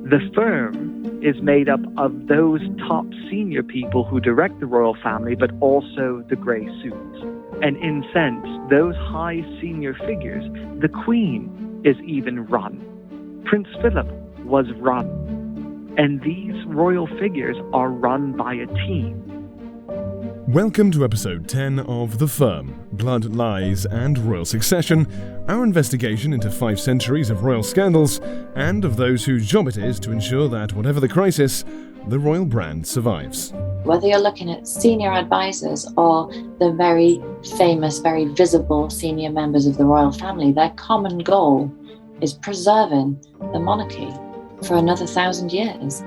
The firm is made up of those top senior people who direct the royal family, but also the grey suits. And in sense, those high senior figures, the Queen is even run. Prince Philip was run. And these royal figures are run by a team. Welcome to episode 10 of The Firm, Blood, Lies and Royal Succession, our investigation into 5 centuries of royal scandals and of those whose job it is to ensure that, whatever the crisis, the royal brand survives. Whether you're looking at senior advisors or the very famous, very visible senior members of the royal family, their common goal is preserving the monarchy for another 1,000 years.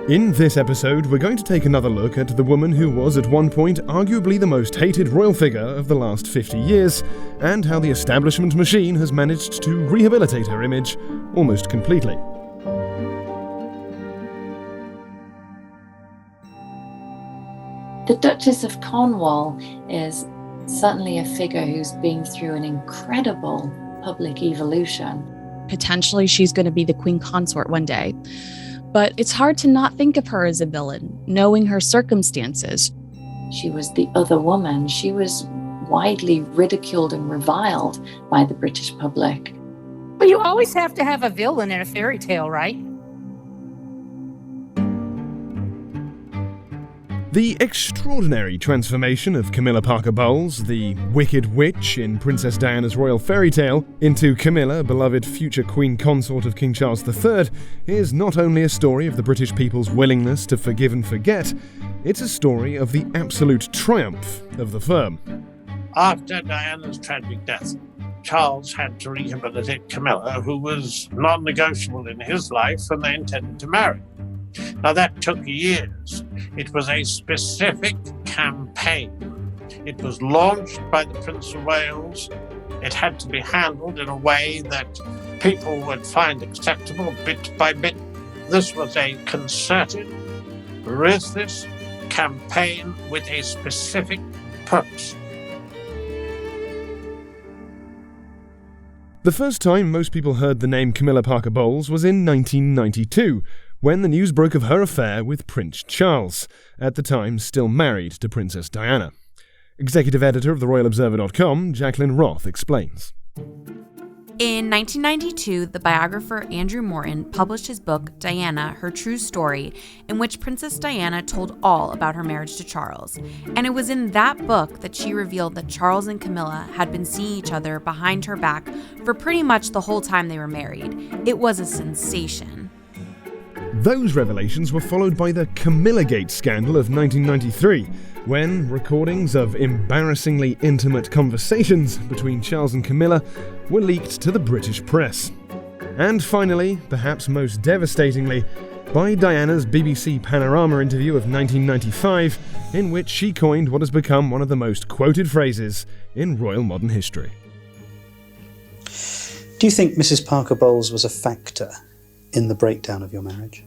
In this episode, we're going to take another look at the woman who was at one point arguably the most hated royal figure of the last 50 years, and how the establishment machine has managed to rehabilitate her image almost completely. The Duchess of Cornwall is certainly a figure who's been through an incredible public evolution. Potentially she's going to be the queen consort one day. But it's hard to not think of her as a villain, knowing her circumstances. She was the other woman. She was widely ridiculed and reviled by the British public. Well, you always have to have a villain in a fairy tale, right? The extraordinary transformation of Camilla Parker-Bowles, the wicked witch in Princess Diana's royal fairy tale, into Camilla, beloved future queen consort of King Charles III, is not only a story of the British people's willingness to forgive and forget, it's a story of the absolute triumph of the firm. After Diana's tragic death, Charles had to rehabilitate Camilla, who was non-negotiable in his life, and they intended to marry. Now that took years. It was a specific campaign. It was launched by the Prince of Wales. It had to be handled in a way that people would find acceptable bit by bit. This was a concerted, ruthless campaign with a specific purpose. The first time most people heard the name Camilla Parker-Bowles was in 1992, when the news broke of her affair with Prince Charles, at the time still married to Princess Diana. Executive editor of TheRoyalObserver.com, Jacqueline Roth, explains. In 1992, the biographer Andrew Morton published his book, Diana, Her True Story, in which Princess Diana told all about her marriage to Charles. And it was in that book that she revealed that Charles and Camilla had been seeing each other behind her back for pretty much the whole time they were married. It was a sensation. Those revelations were followed by the Camillagate scandal of 1993, when recordings of embarrassingly intimate conversations between Charles and Camilla were leaked to the British press. And finally, perhaps most devastatingly, by Diana's BBC Panorama interview of 1995, in which she coined what has become one of the most quoted phrases in royal modern history. Do you think Mrs. Parker-Bowles was a factor in the breakdown of your marriage?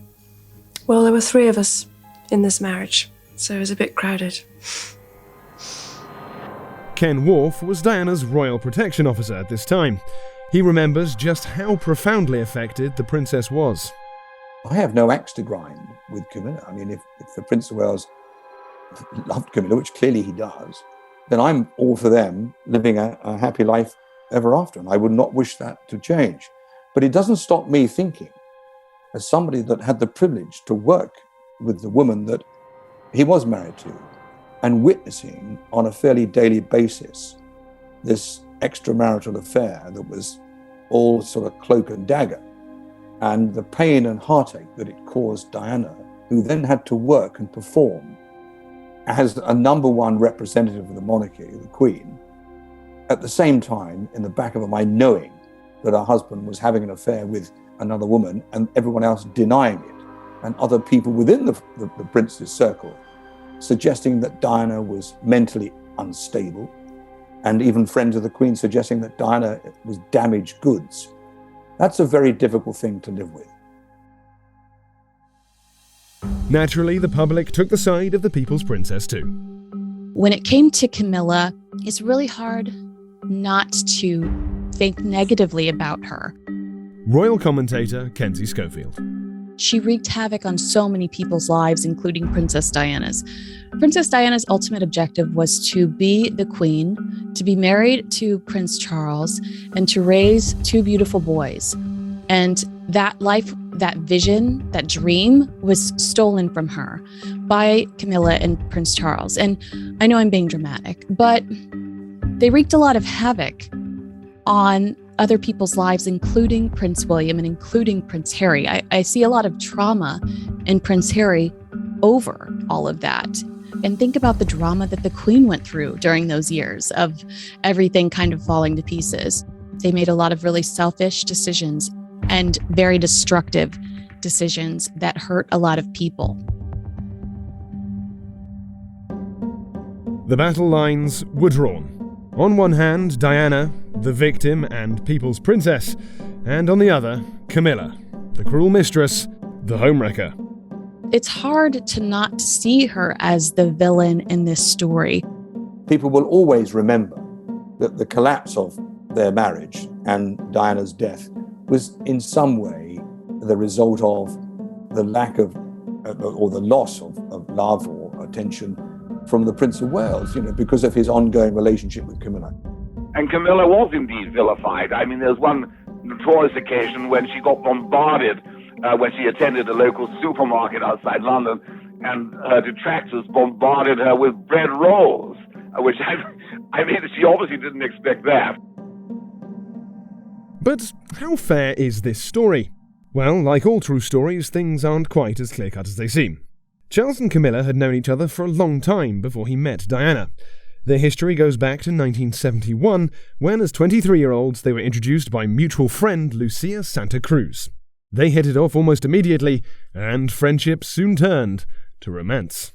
Well, there were 3 of us in this marriage, so it was a bit crowded. Ken Worf was Diana's royal protection officer at this time. He remembers just how profoundly affected the princess was. I have no axe to grind with Camilla. I mean, if the Prince of Wales loved Camilla, which clearly he does, then I'm all for them living a happy life ever after, and I would not wish that to change. But it doesn't stop me thinking, as somebody that had the privilege to work with the woman that he was married to and witnessing on a fairly daily basis this extramarital affair that was all sort of cloak and dagger, and the pain and heartache that it caused Diana, who then had to work and perform as a number one representative of the monarchy, the Queen, at the same time in the back of her mind knowing that her husband was having an affair with another woman and everyone else denying it, and other people within the prince's circle suggesting that Diana was mentally unstable, and even friends of the Queen suggesting that Diana was damaged goods. That's a very difficult thing to live with. Naturally, the public took the side of the people's princess too. When it came to Camilla, it's really hard not to think negatively about her. Royal commentator Kenzie Schofield. She wreaked havoc on so many people's lives, including Princess Diana's. Princess Diana's ultimate objective was to be the queen, to be married to Prince Charles, and to raise two beautiful boys. And that life, that vision, that dream was stolen from her by Camilla and Prince Charles. And I know I'm being dramatic, but they wreaked a lot of havoc on other people's lives, including Prince William and including Prince Harry. I see a lot of trauma in Prince Harry over all of that. And think about the drama that the Queen went through during those years of everything kind of falling to pieces. They made a lot of really selfish decisions and very destructive decisions that hurt a lot of people. The battle lines were drawn. On one hand, Diana, the victim and people's princess, and on the other, Camilla, the cruel mistress, the homewrecker. It's hard to not see her as the villain in this story. People will always remember that the collapse of their marriage and Diana's death was in some way the result of the lack of, or the loss of love or attention from the Prince of Wales, because of his ongoing relationship with Camilla. And Camilla was indeed vilified. I mean, there's one notorious occasion when she got bombarded when she attended a local supermarket outside London, and her detractors bombarded her with bread rolls, which I mean, she obviously didn't expect that. But how fair is this story? Well, like all true stories, things aren't quite as clear-cut as they seem. Charles and Camilla had known each other for a long time before he met Diana. Their history goes back to 1971, when as 23-year-olds they were introduced by mutual friend Lucia Santa Cruz. They hit it off almost immediately, and friendship soon turned to romance.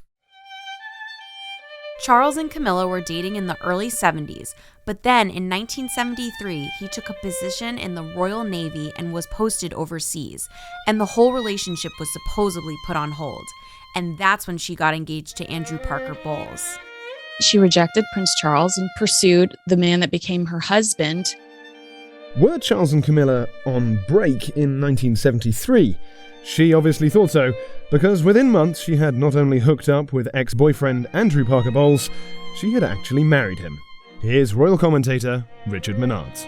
Charles and Camilla were dating in the early 70s, but then in 1973, he took a position in the Royal Navy and was posted overseas, and the whole relationship was supposedly put on hold. And that's when she got engaged to Andrew Parker-Bowles. She rejected Prince Charles and pursued the man that became her husband. Were Charles and Camilla on break in 1973? She obviously thought so, because within months she had not only hooked up with ex-boyfriend Andrew Parker-Bowles, she had actually married him. Here's royal commentator Richard Menards.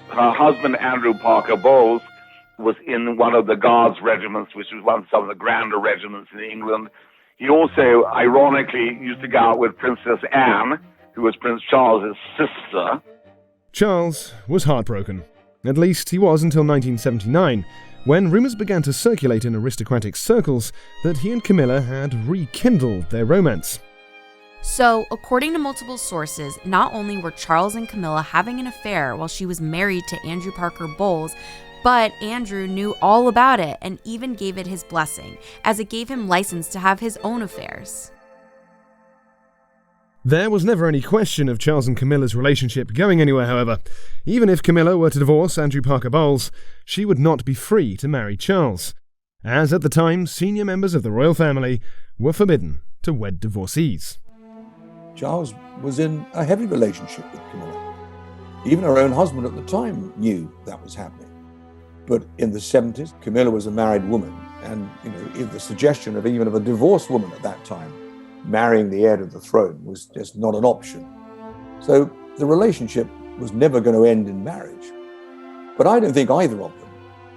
Her husband, Andrew Parker-Bowles, was in one of the Guards regiments, which was one of some of the grander regiments in England. He also, ironically, used to go out with Princess Anne, who was Prince Charles's sister. Charles was heartbroken. At least he was until 1979, when rumours began to circulate in aristocratic circles that he and Camilla had rekindled their romance. So, according to multiple sources, not only were Charles and Camilla having an affair while she was married to Andrew Parker-Bowles, but Andrew knew all about it and even gave it his blessing, as it gave him license to have his own affairs. There was never any question of Charles and Camilla's relationship going anywhere, however. Even if Camilla were to divorce Andrew Parker-Bowles, she would not be free to marry Charles, as at the time senior members of the royal family were forbidden to wed divorcees. Charles was in a heavy relationship with Camilla. Even her own husband at the time knew that was happening. But in the 70s, Camilla was a married woman, and the suggestion of even a divorced woman at that time marrying the heir to the throne was just not an option. So the relationship was never going to end in marriage. But I don't think either of them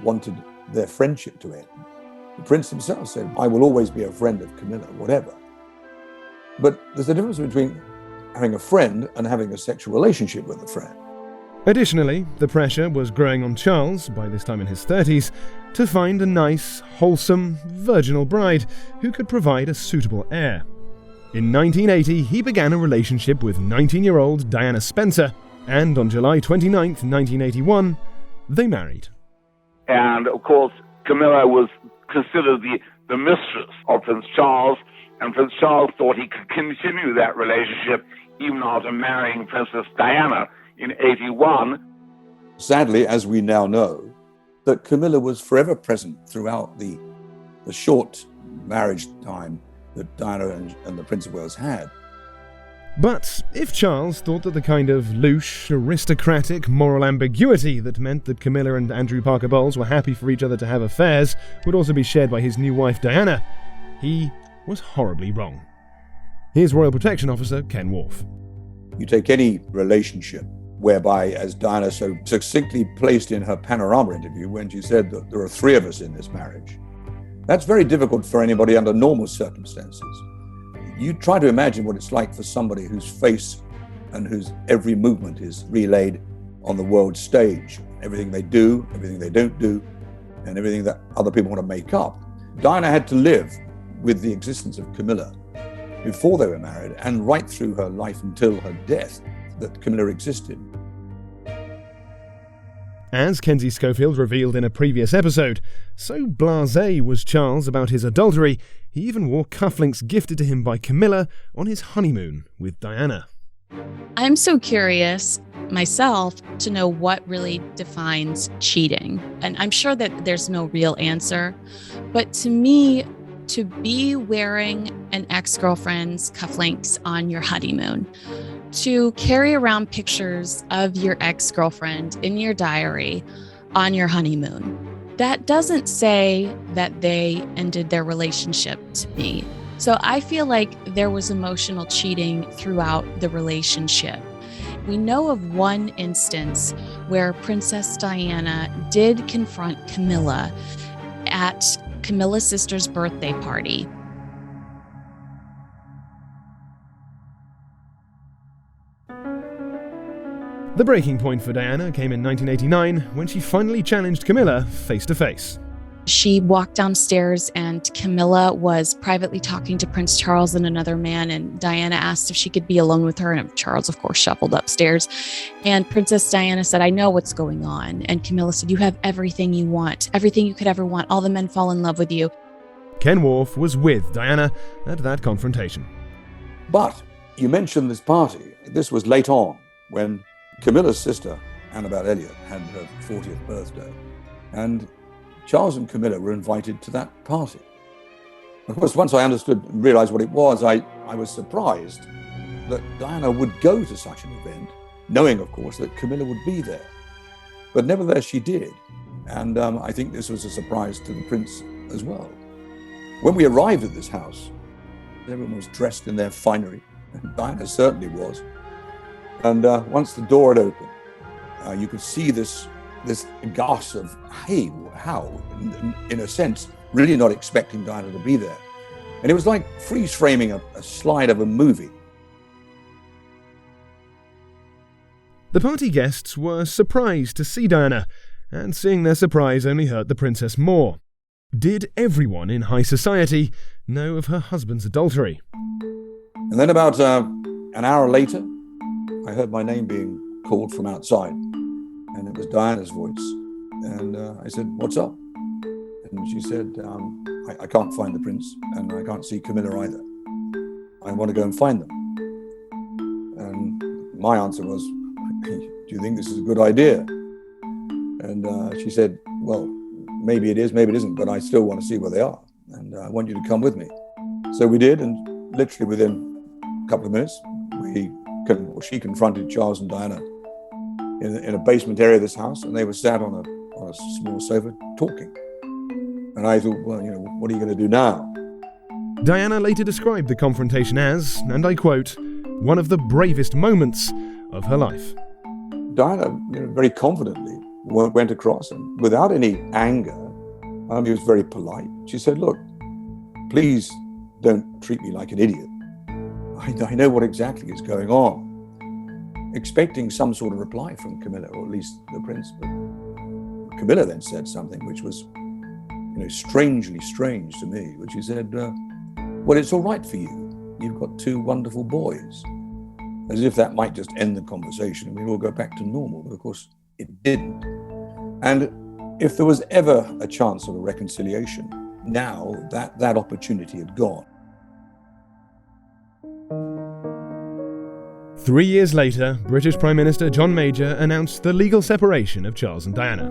wanted their friendship to end. The prince himself said, "I will always be a friend of Camilla, whatever." But there's a difference between having a friend and having a sexual relationship with a friend. Additionally, the pressure was growing on Charles, by this time in his 30s, to find a nice, wholesome, virginal bride who could provide a suitable heir. In 1980, he began a relationship with 19-year-old Diana Spencer, and on July 29, 1981, they married. And, of course, Camilla was considered the mistress of Prince Charles, and Prince Charles thought he could continue that relationship even after marrying Princess Diana in 81. Sadly, as we now know, that Camilla was forever present throughout the short marriage time that Diana and the Prince of Wales had. But if Charles thought that the kind of louche, aristocratic, moral ambiguity that meant that Camilla and Andrew Parker-Bowles were happy for each other to have affairs would also be shared by his new wife Diana, he was horribly wrong. Here's Royal Protection Officer Ken Worf. You take any relationship whereby, as Diana so succinctly placed in her Panorama interview when she said that there are three of us in this marriage, that's very difficult for anybody under normal circumstances. You try to imagine what it's like for somebody whose face and whose every movement is relayed on the world stage. Everything they do, everything they don't do, and everything that other people want to make up. Diana had to live with the existence of Camilla before they were married and right through her life until her death, that Camilla existed. As Kenzie Schofield revealed in a previous episode, so blasé was Charles about his adultery, he even wore cufflinks gifted to him by Camilla on his honeymoon with Diana. I'm so curious myself to know what really defines cheating. And I'm sure that there's no real answer. But to me, to be wearing an ex-girlfriend's cufflinks on your honeymoon, to carry around pictures of your ex-girlfriend in your diary on your honeymoon, that doesn't say that they ended their relationship to me. So I feel like there was emotional cheating throughout the relationship. We know of one instance where Princess Diana did confront Camilla at Camilla's sister's birthday party. The breaking point for Diana came in 1989 when she finally challenged Camilla face to face. She walked downstairs and Camilla was privately talking to Prince Charles and another man, and Diana asked if she could be alone with her, and Charles, of course, shuffled upstairs. And Princess Diana said, "I know what's going on." And Camilla said, "You have everything you want, everything you could ever want. All the men fall in love with you." Ken Worf was with Diana at that confrontation. But you mentioned this party. This was late on when Camilla's sister, Annabelle Elliot, had her 40th birthday. And Charles and Camilla were invited to that party. Of course, once I understood and realized what it was, I was surprised that Diana would go to such an event, knowing, of course, that Camilla would be there. But nevertheless, she did. And I think this was a surprise to the prince as well. When we arrived at this house, everyone was dressed in their finery. Diana certainly was. And once the door had opened, you could see this gasp of, hey, how? In a sense, really not expecting Diana to be there. And it was like freeze framing a slide of a movie. The party guests were surprised to see Diana, and seeing their surprise only hurt the princess more. Did everyone in high society know of her husband's adultery? And then about an hour later, I heard my name being called from outside. And it was Diana's voice. And I said, "What's up?" And she said, I can't find the prince, and I can't see Camilla either. I want to go and find them. And my answer was, "Do you think this is a good idea?" And she said, "Well, maybe it is, maybe it isn't, but I still want to see where they are. And I want you to come with me." So we did, and literally within a couple of minutes, she confronted Charles and Diana in a basement area of this house, and they were sat on a small sofa talking. And I thought, well, what are you going to do now? Diana later described the confrontation as, and I quote, "one of the bravest moments of her life." Diana, very confidently went across, and without any anger, he was very polite. She said, "Look, please don't treat me like an idiot. I know what exactly is going on." Expecting some sort of reply from Camilla, or at least the prince. But Camilla then said something which was, strangely strange to me, which she said, "Well, it's all right for you. You've got two wonderful boys." As if that might just end the conversation and we'd all go back to normal. But of course, it didn't. And if there was ever a chance of a reconciliation, now that opportunity had gone. 3 years later, British Prime Minister John Major announced the legal separation of Charles and Diana.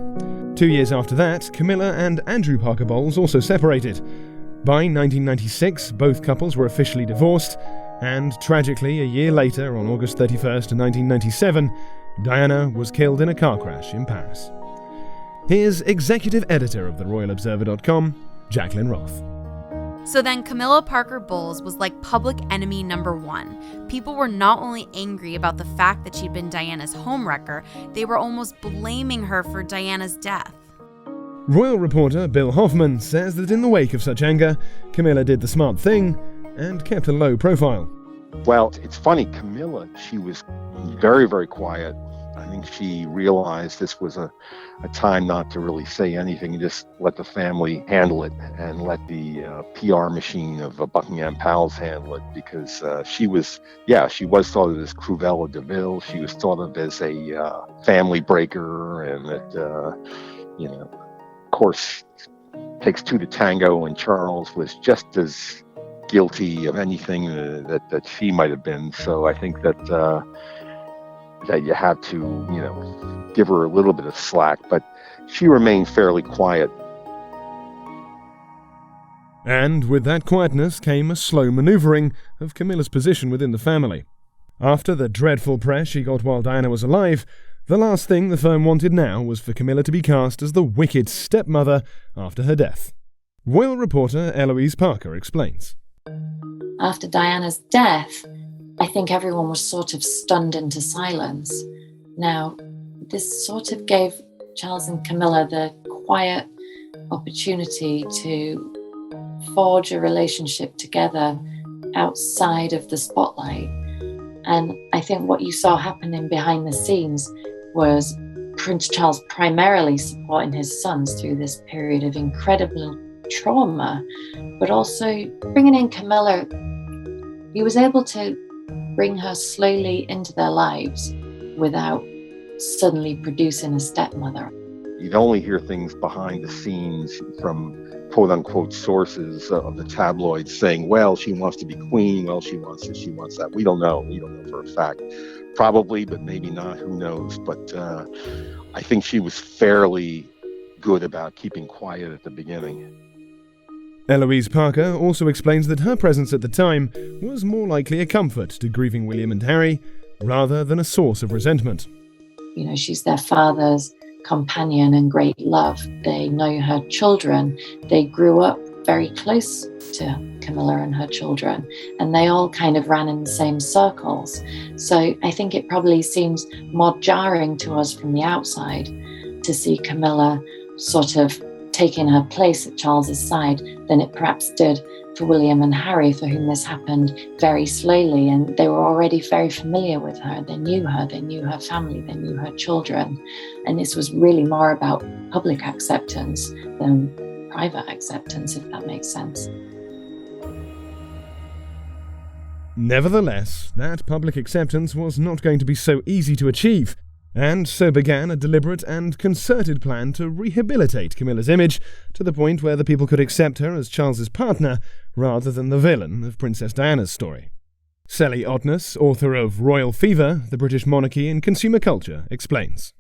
2 years after that, Camilla and Andrew Parker-Bowles also separated. By 1996, both couples were officially divorced, And tragically, a year later, on August 31st, 1997, Diana was killed in a car crash in Paris. Here's executive editor of theroyalobserver.com, Jacqueline Roth. So then Camilla Parker-Bowles was like public enemy number one. People were not only angry about the fact that she'd been Diana's homewrecker, they were almost blaming her for Diana's death. Royal reporter Bill Hoffman says that in the wake of such anger, Camilla did the smart thing and kept a low profile. Well, it's funny, Camilla, she was very, very quiet. I think she realized this was a time not to really say anything and just let the family handle it and let the PR machine of Buckingham Palace handle it, because she was thought of as Cruella de Vil. She was thought of as a family breaker, and that, of course, takes two to tango, and Charles was just as guilty of anything that she might have been. So I think that you have to, give her a little bit of slack, but she remained fairly quiet. And with that quietness came a slow manoeuvring of Camilla's position within the family. After the dreadful press she got while Diana was alive, the last thing the firm wanted now was for Camilla to be cast as the wicked stepmother after her death. Royal reporter Eloise Parker explains. After Diana's death, I think everyone was sort of stunned into silence. Now, this sort of gave Charles and Camilla the quiet opportunity to forge a relationship together outside of the spotlight. And I think what you saw happening behind the scenes was Prince Charles primarily supporting his sons through this period of incredible trauma, but also bringing in Camilla. He was able to bring her slowly into their lives without suddenly producing a stepmother. You'd only hear things behind the scenes from quote-unquote sources of the tabloids saying, well, she wants to be queen, well, she wants this, she wants that. We don't know for a fact. Probably, but maybe not, who knows. But I think she was fairly good about keeping quiet at the beginning. Eloise Parker also explains that her presence at the time was more likely a comfort to grieving William and Harry, rather than a source of resentment. She's their father's companion and great love. They know her children. They grew up very close to Camilla and her children, and they all kind of ran in the same circles. So I think it probably seems more jarring to us from the outside to see Camilla sort of taking her place at Charles's side than it perhaps did for William and Harry, for whom this happened very slowly, and they were already very familiar with her. They knew her family, they knew her children, and this was really more about public acceptance than private acceptance, if that makes sense. Nevertheless, that public acceptance was not going to be so easy to achieve, and so began a deliberate and concerted plan to rehabilitate Camilla's image to the point where the people could accept her as Charles's partner rather than the villain of Princess Diana's story. Sally Otness, author of Royal Fever, The British Monarchy and Consumer Culture, explains.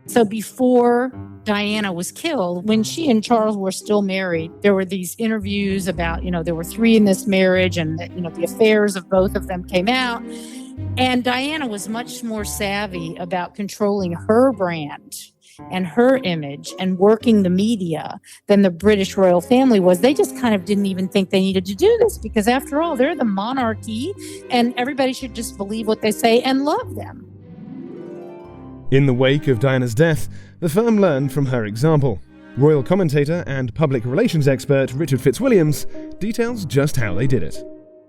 So before Diana was killed, when she and Charles were still married, there were these interviews about, there were three in this marriage, and, the affairs of both of them came out. And Diana was much more savvy about controlling her brand and her image and working the media than the British royal family was. They just kind of didn't even think they needed to do this, because after all, they're the monarchy and everybody should just believe what they say and love them. In the wake of Diana's death, the firm learned from her example. Royal commentator and public relations expert Richard Fitzwilliams details just how they did it.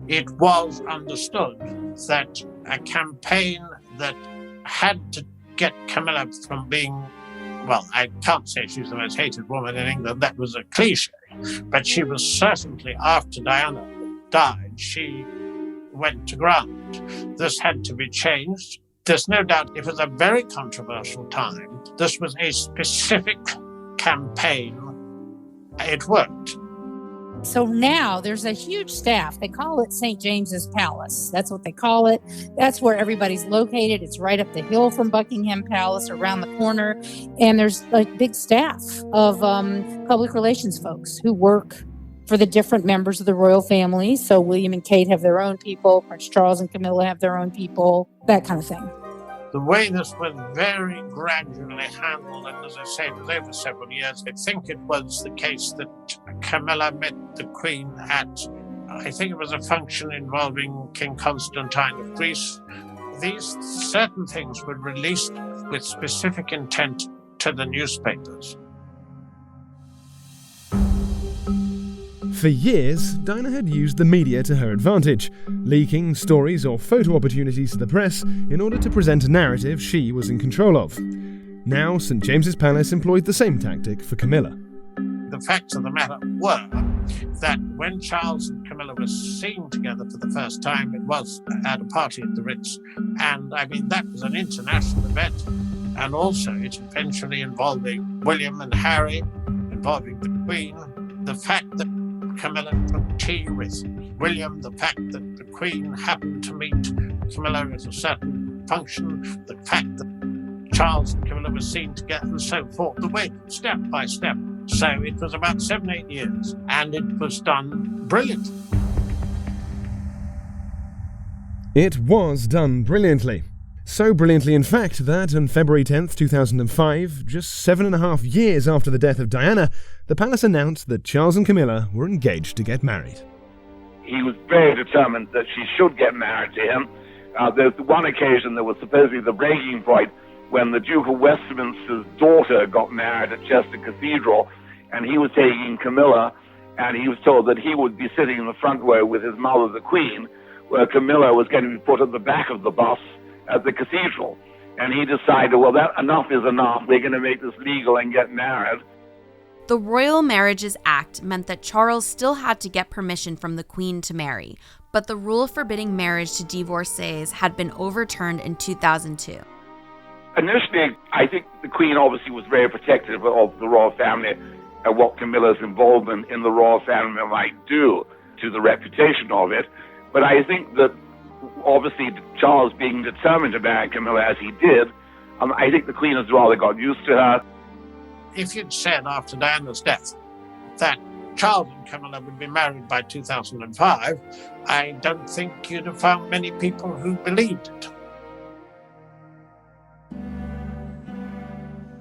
It was understood that a campaign that had to get Camilla from being, well, I can't say she's the most hated woman in England, that was a cliche, but she was certainly, after Diana died, she went to ground. This had to be changed. There's no doubt it was a very controversial time. This was a specific campaign. It worked. So now there's a huge staff. They call it St. James's Palace. That's what they call it. That's where everybody's located. It's right up the hill from Buckingham Palace, around the corner. And there's a big staff of public relations folks who work for the different members of the royal family. So William and Kate have their own people, Prince Charles and Camilla have their own people, that kind of thing. The way this was very gradually handled, and as I say, it was over several years. I think it was the case that Camilla met the Queen at, I think it was a function involving King Constantine of Greece. These certain things were released with specific intent to the newspapers. For years, Diana had used the media to her advantage, leaking stories or photo opportunities to the press in order to present a narrative she was in control of. Now, St James's Palace employed the same tactic for Camilla. The facts of the matter were that when Charles and Camilla were seen together for the first time, it was at a party at the Ritz. And I mean, that was an international event. And also, it eventually involving William and Harry, involving the Queen. The fact that Camilla took tea with William, the fact that the Queen happened to meet Camilla at a certain function, the fact that Charles and Camilla were seen together and so forth, the way, step by step. So it was about 7-8 years, and it was done brilliantly. It was done brilliantly. So brilliantly, in fact, that on February 10th, 2005, just 7.5 years after the death of Diana, the palace announced that Charles and Camilla were engaged to get married. He was very determined that she should get married to him. There's one occasion that was supposedly the breaking point when the Duke of Westminster's daughter got married at Chester Cathedral, and he was taking Camilla, and he was told that he would be sitting in the front row with his mother, the Queen, where Camilla was going to be put at the back of the bus at the cathedral. And he decided, well, that enough is enough. We're going to make this legal and get married. The Royal Marriages Act meant that Charles still had to get permission from the Queen to marry, but the rule forbidding marriage to divorcees had been overturned in 2002. Initially, I think the Queen obviously was very protective of the royal family and what Camilla's involvement in the royal family might do to the reputation of it. But I think that obviously Charles being determined to marry Camilla as he did, I think the Queen has rather got used to her. If you'd said after Diana's death that Charles and Camilla would be married by 2005, I don't think you'd have found many people who believed it.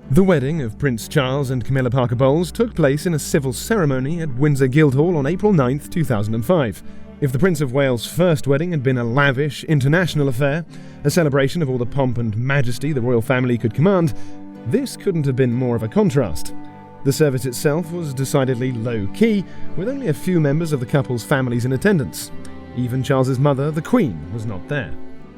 The wedding of Prince Charles and Camilla Parker-Bowles took place in a civil ceremony at Windsor Guildhall on April 9th, 2005. If the Prince of Wales' first wedding had been a lavish, international affair, a celebration of all the pomp and majesty the royal family could command, this couldn't have been more of a contrast. The service itself was decidedly low-key, with only a few members of the couple's families in attendance. Even Charles's mother, the Queen, was not there.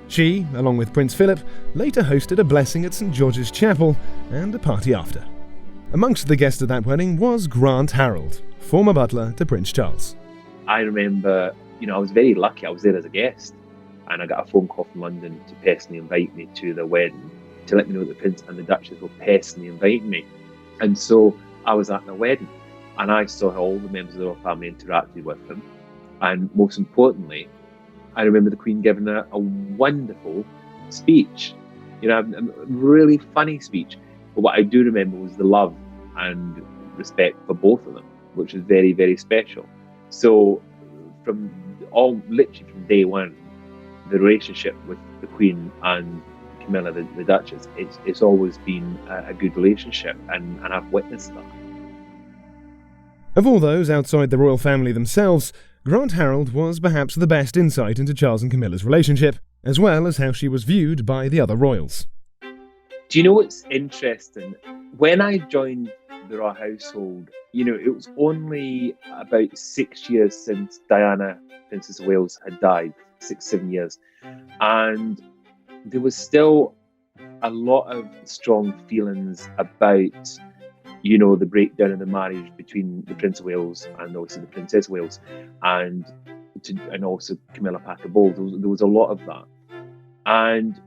She, along with Prince Philip, later hosted a blessing at St George's Chapel and a party after. Amongst the guests at that wedding was Grant Harold, former butler to Prince Charles. I remember, I was very lucky. I was there as a guest, and I got a phone call from London to personally invite me to the wedding, to let me know that the Prince and the Duchess were personally inviting me. And so I was at the wedding, and I saw how all the members of the royal family interacted with them. And most importantly, I remember the Queen giving a wonderful speech, a really funny speech. But what I do remember was the love and respect for both of them, which was very, very special. So literally from day one, the relationship with the Queen and Camilla, the Duchess, it's always been a good relationship, and I've witnessed that. Of all those outside the royal family themselves, Grant Harold was perhaps the best insight into Charles and Camilla's relationship, as well as how she was viewed by the other royals. Do you know what's interesting? When I joined the royal household, it was only about 6 years since Diana, Princess of Wales, had died, 6-7 years. And there was still a lot of strong feelings about, the breakdown of the marriage between the Prince of Wales and obviously the Princess of Wales, and also Camilla Parker-Bowles. There was a lot of that. And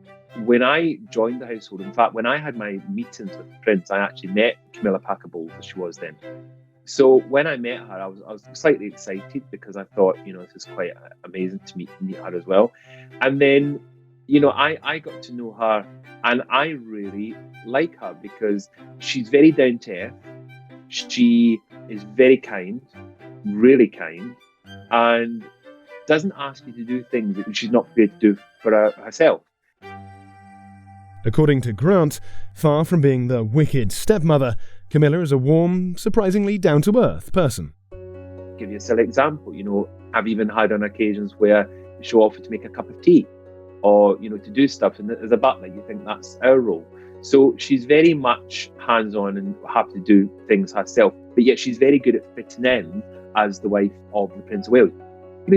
when I joined the household, in fact, when I had my meetings with the Prince, I actually met Camilla Parker-Bowles, as she was then. So when I met her, I was slightly excited because I thought, this is quite amazing to meet her as well. And then, I got to know her, and I really like her because she's very down to earth. She is very kind. really kind, and doesn't ask you to do things that she's not prepared to do for herself. According to Grant, far from being the wicked stepmother, Camilla is a warm, surprisingly down-to-earth person. Give you a silly example, I've even had on occasions where she'll offer to make a cup of tea or, to do stuff. And as a butler, you think that's our role. So she's very much hands-on and happy to do things herself. But yet she's very good at fitting in as the wife of the Prince of Wales.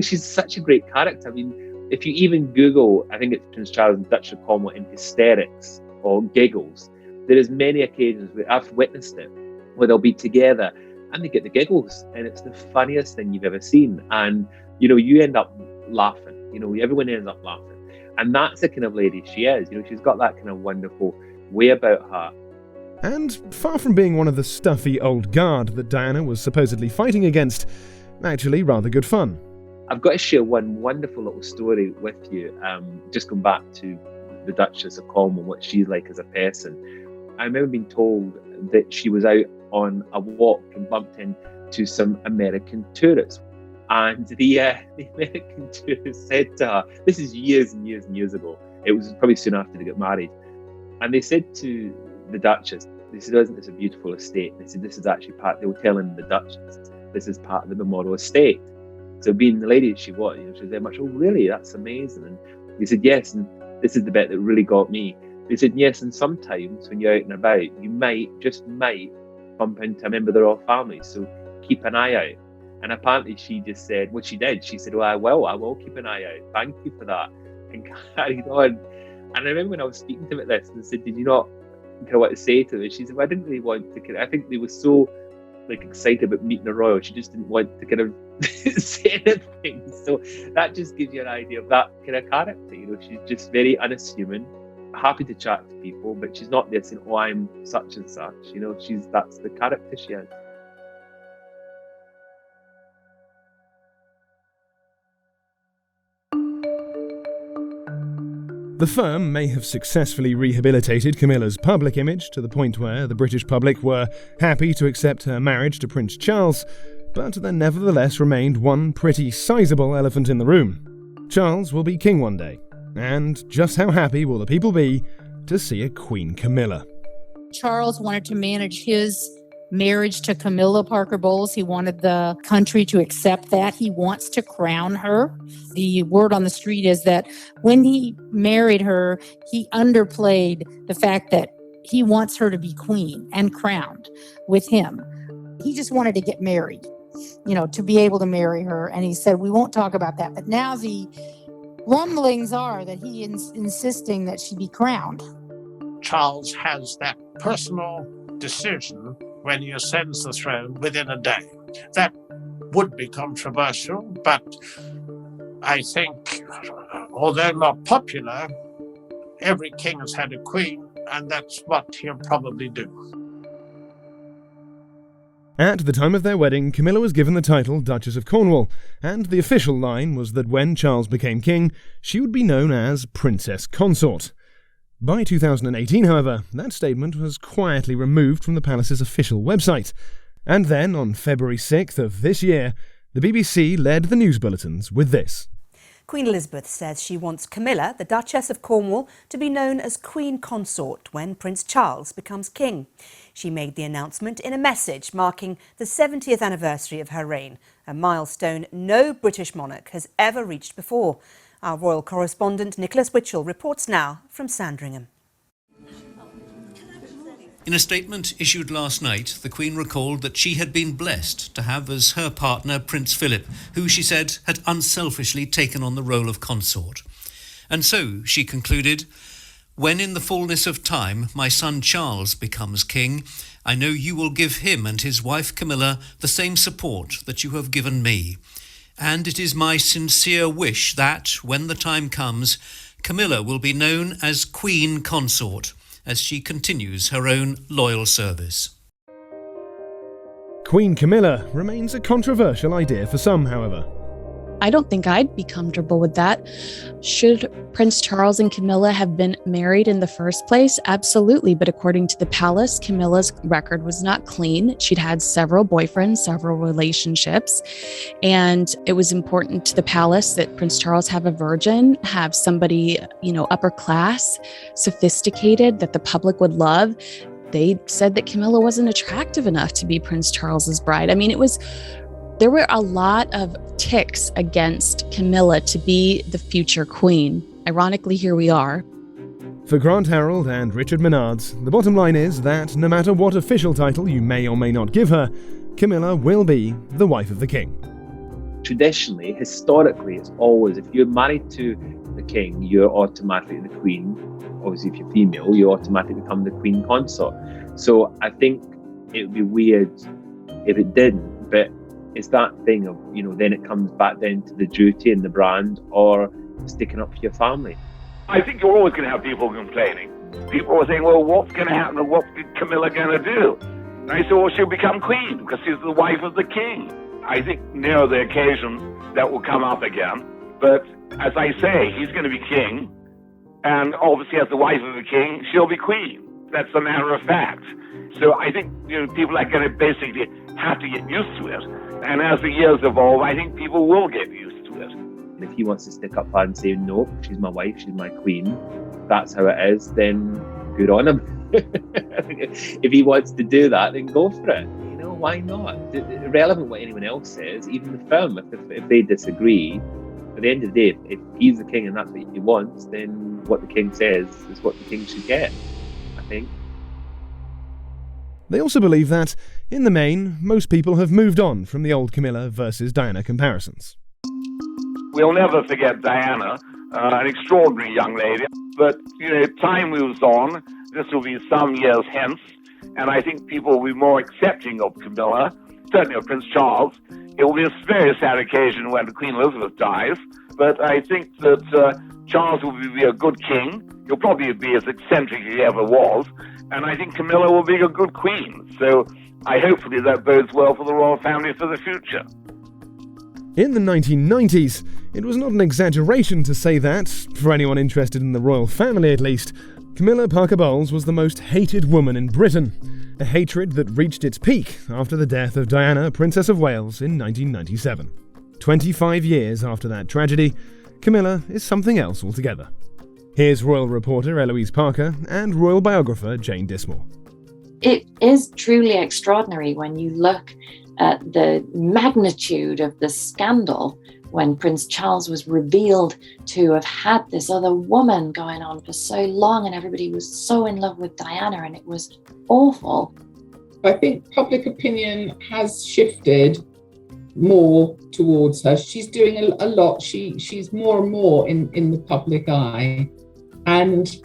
She's such a great character. I mean, if you even Google, I think it's Prince Charles and Duchess of Cornwall in hysterics or giggles, there is many occasions where I've witnessed it, where they'll be together and they get the giggles, and it's the funniest thing you've ever seen. And, you end up laughing, everyone ends up laughing. And that's the kind of lady she is. She's got that kind of wonderful way about her. And far from being one of the stuffy old guard that Diana was supposedly fighting against, actually rather good fun. I've got to share one wonderful little story with you, just going back to the Duchess of Cornwall, what she's like as a person. I remember being told that she was out on a walk and bumped into some American tourists. And the American tourists said to her, this is years and years and years ago, it was probably soon after they got married, and they said to the Duchess, they said, isn't this a beautiful estate? They said, this is actually they were telling the Duchess, this is part of the Balmoral estate. So being the lady she was, she was very much, oh really, that's amazing. And they said, yes, and this is the bit that really got me. They said, yes, and sometimes when you're out and about, you might bump into a member of the royal family, so keep an eye out. And apparently she just said, what she did, she said, well, I will keep an eye out. Thank you for that. And carried on. And I remember when I was speaking to them at this, and I said, did you not kind of want to say to them? And she said, well, I didn't really want to, I think they were so excited about meeting the royal, she just didn't want to kind of say anything. So that just gives you an idea of that kind of character. She's just very unassuming, happy to chat to people, but she's not there saying, oh, I'm such and such. That's the character she is. The firm may have successfully rehabilitated Camilla's public image to the point where the British public were happy to accept her marriage to Prince Charles, but there nevertheless remained one pretty sizable elephant in the room. Charles will be king one day, and just how happy will the people be to see a Queen Camilla? Charles wanted to manage his marriage to Camilla Parker-Bowles. He wanted the country to accept that. He wants to crown her. The word on the street is that when he married her, he underplayed the fact that he wants her to be queen and crowned with him. He just wanted to get married, to be able to marry her. And he said, we won't talk about that. But now the rumblings are that he is insisting that she be crowned. Charles has that personal decision when he ascends the throne within a day. That would be controversial, but I think, although not popular, every king has had a queen, and that's what he'll probably do. At the time of their wedding, Camilla was given the title Duchess of Cornwall, and the official line was that when Charles became king, she would be known as Princess Consort. By 2018, however, that statement was quietly removed from the palace's official website. And then, on February 6th of this year, the BBC led the news bulletins with this. Queen Elizabeth says she wants Camilla, the Duchess of Cornwall, to be known as Queen Consort when Prince Charles becomes king. She made the announcement in a message marking the 70th anniversary of her reign, a milestone no British monarch has ever reached before. Our royal correspondent Nicholas Witchell reports now from Sandringham. In a statement issued last night, the Queen recalled that she had been blessed to have as her partner Prince Philip, who she said had unselfishly taken on the role of consort. And so, she concluded, when in the fullness of time my son Charles becomes king, I know you will give him and his wife Camilla the same support that you have given me. And it is my sincere wish that, when the time comes, Camilla will be known as Queen Consort, as she continues her own loyal service. Queen Camilla remains a controversial idea for some, however. I don't think I'd be comfortable with that. Should Prince Charles and Camilla have been married in the first place? Absolutely. But according to the palace, Camilla's record was not clean. She'd had several boyfriends, several relationships. And it was important to the palace that Prince Charles have a virgin, have somebody, upper class, sophisticated, that the public would love. They said that Camilla wasn't attractive enough to be Prince Charles's bride. I mean, there were a lot of ticks against Camilla to be the future queen. Ironically, here we are. For Grant Harold and Richard Menards, the bottom line is that no matter what official title you may or may not give her, Camilla will be the wife of the king. Traditionally, historically, it's always, if you're married to the king, you're automatically the queen. Obviously, if you're female, you automatically become the queen consort. So I think it would be weird if it didn't, but it's that thing of, then it comes back down to the duty and the brand or sticking up for your family. I think you're always going to have people complaining. People are saying, well, what's going to happen and what's Camilla going to do? And I say, well, she'll become queen because she's the wife of the king. I think near the occasion that will come up again. But as I say, he's going to be king. And obviously as the wife of the king, she'll be queen. That's a matter of fact. So I think people are going to basically have to get used to it. And as the years evolve, I think people will get used to it. And if he wants to stick up for her and say, no, she's my wife, she's my queen, that's how it is, then good on him. If he wants to do that, then go for it. Why not? Irrelevant what anyone else says, even the firm, if they disagree, at the end of the day, if he's the king and that's what he wants, then what the king says is what the king should get, I think. They also believe that, in the main, most people have moved on from the old Camilla versus Diana comparisons. We'll never forget Diana, an extraordinary young lady. But, time moves on. This will be some years hence. And I think people will be more accepting of Camilla, certainly of Prince Charles. It will be a very sad occasion when Queen Elizabeth dies. But I think that Charles will be a good king. He'll probably be as eccentric as he ever was. And I think Camilla will be a good queen. So hopefully that bodes well for the royal family for the future. In the 1990s, it was not an exaggeration to say that, for anyone interested in the royal family at least, Camilla Parker-Bowles was the most hated woman in Britain, a hatred that reached its peak after the death of Diana, Princess of Wales, in 1997. 25 years after that tragedy, Camilla is something else altogether. Here's royal reporter Eloise Parker and royal biographer Jane Dismore. It is truly extraordinary when you look at the magnitude of the scandal when Prince Charles was revealed to have had this other woman going on for so long, and everybody was so in love with Diana, and it was awful. I think public opinion has shifted more towards her. She's doing a lot. She's more and more in the public eye. And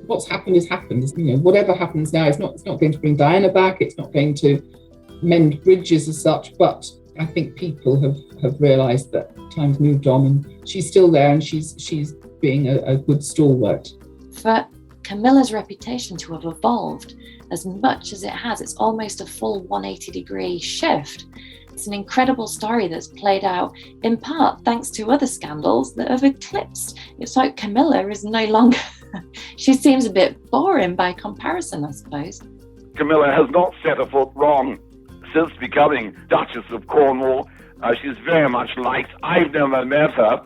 what's happened is happened. Whatever happens now, it's not going to bring Diana back. It's not going to mend bridges as such. But I think people have realised that time's moved on, and she's still there, and she's being a good stalwart. For Camilla's reputation to have evolved as much as it has, it's almost a full 180-degree shift. It's an incredible story that's played out in part thanks to other scandals that have eclipsed. It's like Camilla is no longer, she seems a bit boring by comparison, I suppose. Camilla has not set a foot wrong since becoming Duchess of Cornwall. She's very much liked. I've never met her,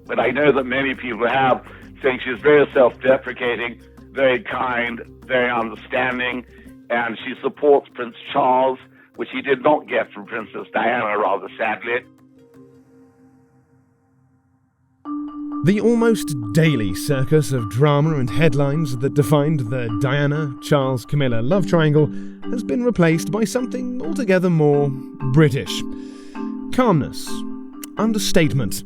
but I know that many people have, saying she's very self-deprecating, very kind, very understanding, and she supports Prince Charles, which he did not get from Princess Diana, rather sadly. The almost daily circus of drama and headlines that defined the Diana, Charles, Camilla love triangle has been replaced by something altogether more British. Calmness, understatement,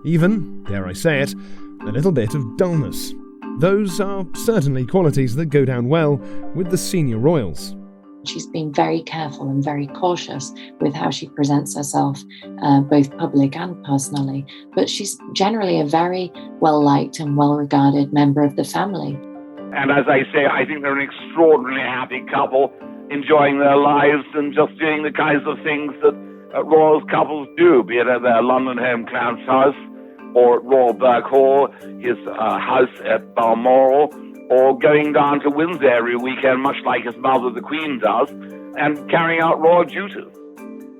even, dare I say it, a little bit of dullness. Those are certainly qualities that go down well with the senior royals. She's been very careful and very cautious with how she presents herself, both public and personally. But she's generally a very well-liked and well-regarded member of the family. And as I say, I think they're an extraordinarily happy couple, enjoying their lives and just doing the kinds of things that royal couples do, be it at their London home, Clarence House, or at Royal Burke Hall, his house at Balmoral, or going down to Windsor every weekend, much like his mother, the Queen, does, and carrying out royal duties.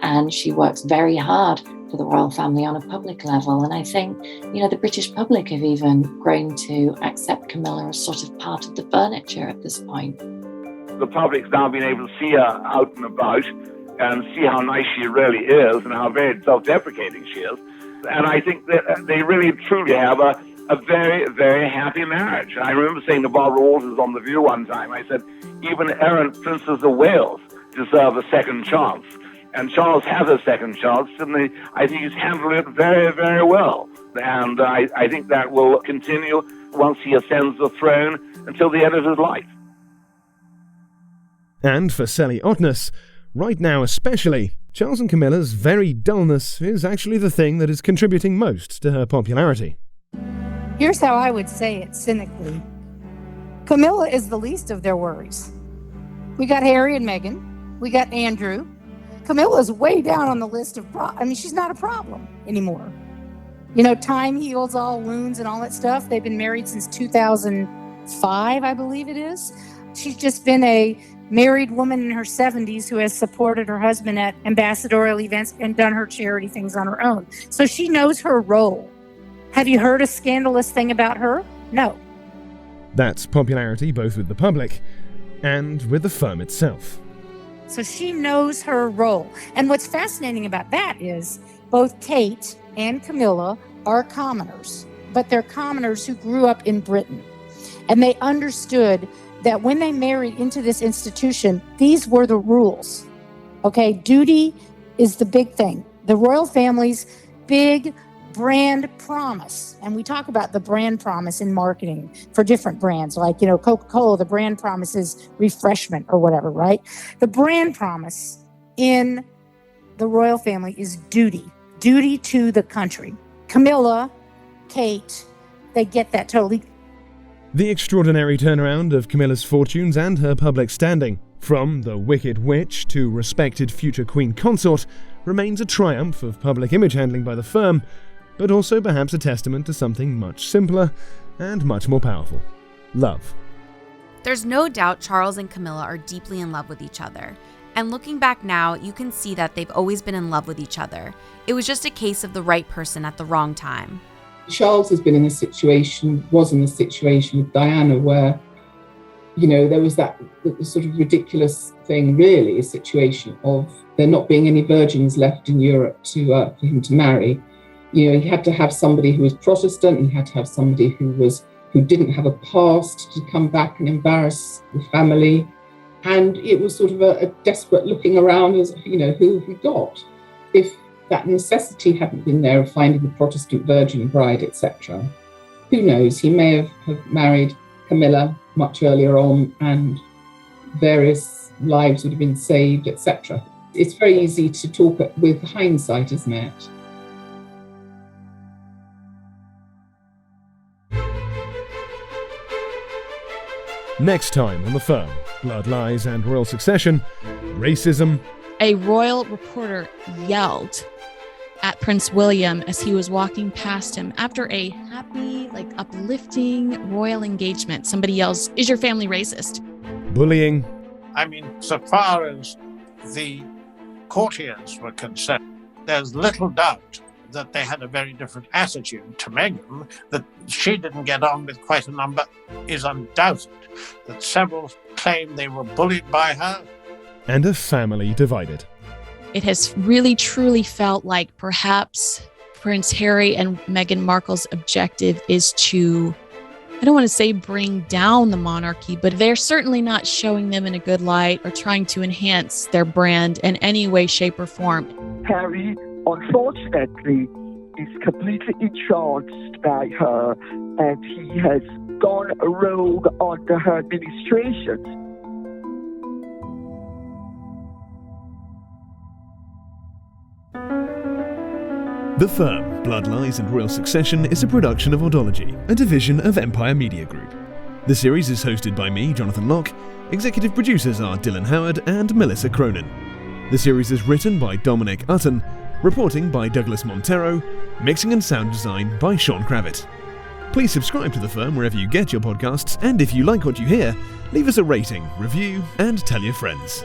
And she works very hard for the royal family on a public level. And I think, the British public have even grown to accept Camilla as sort of part of the furniture at this point. The public's now been able to see her out and about and see how nice she really is and how very self-deprecating she is. And I think that they really, truly have a very, very happy marriage. I remember saying to Barbara Walters on The View one time, I said, even errant Princes of Wales deserve a second chance. And Charles has a second chance, and I think he's handled it very, very well. And I think that will continue once he ascends the throne until the end of his life. And for Sally Otness, right now especially, Charles and Camilla's very dullness is actually the thing that is contributing most to her popularity. Here's how I would say it cynically. Camilla is the least of their worries. We got Harry and Meghan. We got Andrew. Camilla's way down on the list of she's not a problem anymore. Time heals all wounds and all that stuff. They've been married since 2005, I believe it is. She's just been a married woman in her 70s who has supported her husband at ambassadorial events and done her charity things on her own. So she knows her role. Have you heard a scandalous thing about her? No. That's popularity both with the public and with the firm itself. So she knows her role. And what's fascinating about that is both Kate and Camilla are commoners, but they're commoners who grew up in Britain. And they understood that when they married into this institution, these were the rules. Okay, duty is the big thing. The royal family's big brand promise. And we talk about the brand promise in marketing for different brands, like, Coca-Cola, the brand promise is refreshment or whatever, right? The brand promise in the royal family is duty to the country. Camilla, Kate, they get that totally. The extraordinary turnaround of Camilla's fortunes and her public standing, from the wicked witch to respected future queen consort, remains a triumph of public image handling by the firm, but also perhaps a testament to something much simpler and much more powerful: love. There's no doubt Charles and Camilla are deeply in love with each other. And looking back now, you can see that they've always been in love with each other. It was just a case of the right person at the wrong time. Charles was in a situation with Diana where, there was that sort of ridiculous thing, really, a situation of there not being any virgins left in Europe for him to marry. He had to have somebody who was Protestant, he had to have somebody who didn't have a past to come back and embarrass the family. And it was sort of a desperate looking around as, who have we got? If that necessity hadn't been there of finding the Protestant virgin bride, etc., who knows? He may have married Camilla much earlier on and various lives would have been saved, etc. It's very easy to talk with hindsight, isn't it? Next time on The Firm, Blood Lies and Royal Succession, racism. A royal reporter yelled at Prince William as he was walking past him after a happy, uplifting royal engagement. Somebody yells, "Is your family racist?" Bullying. So far as the courtiers were concerned, there's little doubt that they had a very different attitude to Meghan. That she didn't get on with quite a number is undoubted. That several claim they were bullied by her. And a family divided. It has really truly felt like perhaps Prince Harry and Meghan Markle's objective is to, I don't want to say bring down the monarchy, but they're certainly not showing them in a good light or trying to enhance their brand in any way, shape, or form. Harry, unfortunately, is completely entranced by her, and he has gone rogue under her administration. The Firm, Blood Lies and Royal Succession is a production of Audiology, a division of Empire Media Group. The series is hosted by me, Jonathan Locke. Executive producers are Dylan Howard and Melissa Cronin. The series is written by Dominic Utton, reporting by Douglas Montero, mixing and sound design by Sean Kravitz. Please subscribe to The Firm wherever you get your podcasts, and if you like what you hear, leave us a rating, review, and tell your friends.